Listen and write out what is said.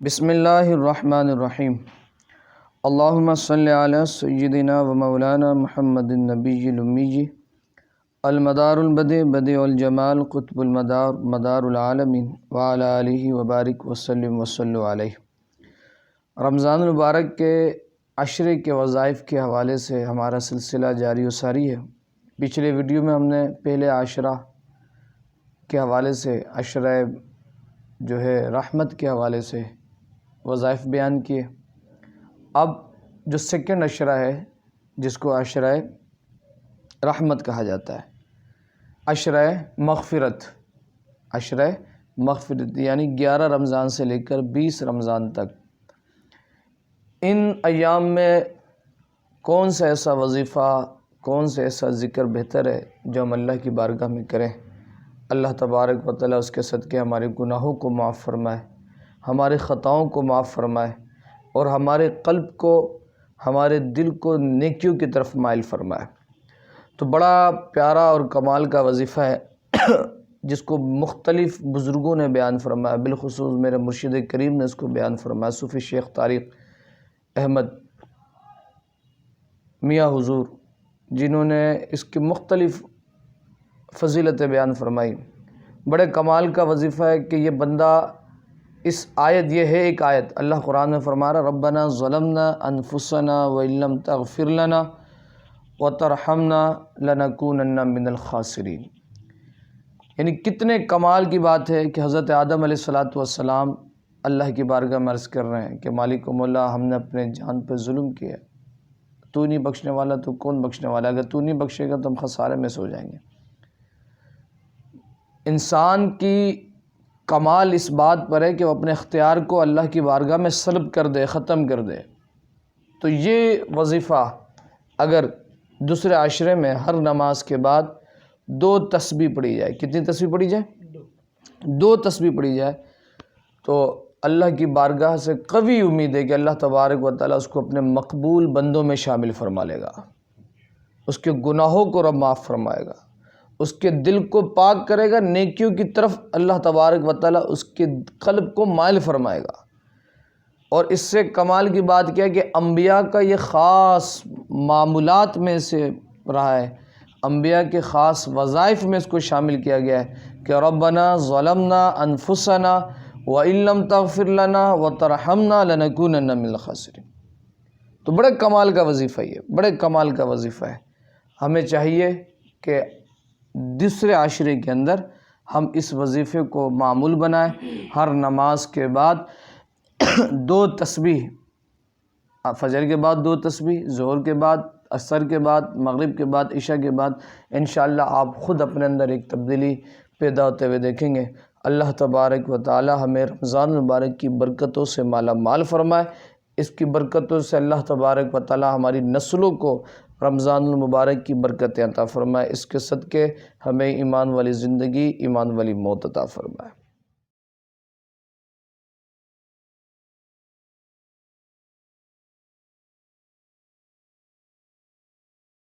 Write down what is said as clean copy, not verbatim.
بسم اللہ الرحمن الرحیم۔ اللہم صلی علی سیدنا و مولانا محمد النبی الامی المدار البدیع بدیع الجمال قطب المدار مدار العالمین وعلی آلہ وبارک وسلم وصلوا علیہ۔ رمضان المبارک کے عشرے کے وظائف کے حوالے سے ہمارا سلسلہ جاری و ساری ہے۔ پچھلے ویڈیو میں ہم نے پہلے عشرہ کے حوالے سے عشرہ جو ہے رحمت کے حوالے سے وظائف بیان کیے۔ اب جو سیکنڈ عشرہ ہے جس کو عشرہ رحمت کہا جاتا ہے، عشرہ مغفرت، عشرہ مغفرت یعنی 11 رمضان سے لے کر 20 رمضان تک ان ایام میں کون سا ایسا وظیفہ، کون سا ایسا ذکر بہتر ہے جو ہم اللہ کی بارگاہ میں کریں۔ اللہ تبارک و تعالیٰ اس کے صدقے ہمارے گناہوں کو معاف فرمائے، ہمارے خطاؤں کو معاف فرمائے اور ہمارے قلب کو، ہمارے دل کو نیکیوں کی طرف مائل فرمائے۔ تو بڑا پیارا اور کمال کا وظیفہ ہے جس کو مختلف بزرگوں نے بیان فرمایا، بالخصوص میرے مرشد کریم نے اس کو بیان فرمایا، صوفی شیخ طارق احمد میاں حضور، جنہوں نے اس کی مختلف فضیلتیں بیان فرمائی۔ بڑے کمال کا وظیفہ ہے کہ یہ بندہ اس آیت، یہ ہے ایک آیت، اللہ قرآن میں فرما رہا ربنا ظلمنا انفسنا وان لم تغفر لنا وترحمنا لنکونن من الخاسرین۔ یعنی کتنے کمال کی بات ہے کہ حضرت آدم علیہ السلام اللہ کی بارگاہ میں عرض کر رہے ہیں کہ مالک و مولا، ہم نے اپنے جان پہ ظلم کیا، تو نہیں بخشنے والا تو کون بخشنے والا، اگر تو نہیں بخشے گا تو ہم خسارے میں سو جائیں گے۔ انسان کی کمال اس بات پر ہے کہ وہ اپنے اختیار کو اللہ کی بارگاہ میں سلب کر دے، ختم کر دے۔ تو یہ وظیفہ اگر دوسرے عشرے میں ہر نماز کے بعد 2 تسبیح پڑھی جائے، کتنی تسبیح پڑھی جائے؟ 2 تسبیح پڑھی جائے تو اللہ کی بارگاہ سے قوی امید ہے کہ اللہ تبارک و تعالیٰ اس کو اپنے مقبول بندوں میں شامل فرما لے گا، اس کے گناہوں کو رب معاف فرمائے گا، اس کے دل کو پاک کرے گا، نیکیوں کی طرف اللہ تبارک و تعالیٰ اس کے قلب کو مائل فرمائے گا۔ اور اس سے کمال کی بات کیا ہے کہ انبیاء کا یہ خاص معمولات میں سے رہا ہے، انبیاء کے خاص وظائف میں اس کو شامل کیا گیا ہے کہ ربنا ظلمنا انفسنا وان لم تغفر لنا وترحمنا لنکونن من الخاسرین۔ تو بڑے کمال کا وظیفہ یہ، بڑے کمال کا وظیفہ ہے۔ ہمیں چاہیے کہ دوسرے عشرے کے اندر ہم اس وظیفے کو معمول بنائیں، ہر نماز کے بعد 2 تسبیح، فجر کے بعد 2 تسبیح، ظہر کے بعد، عصر کے بعد، مغرب کے بعد، عشاء کے بعد، انشاءاللہ آپ خود اپنے اندر ایک تبدیلی پیدا ہوتے ہوئے دیکھیں گے۔ اللہ تبارک و تعالی ہمیں رمضان المبارک کی برکتوں سے مالا مال فرمائے، اس کی برکتوں سے اللہ تبارک و تعالی ہماری نسلوں کو رمضان المبارک کی برکتیں عطا فرمائے، اس کے صدقے ہمیں ایمان والی زندگی، ایمان والی موت عطا فرمائے۔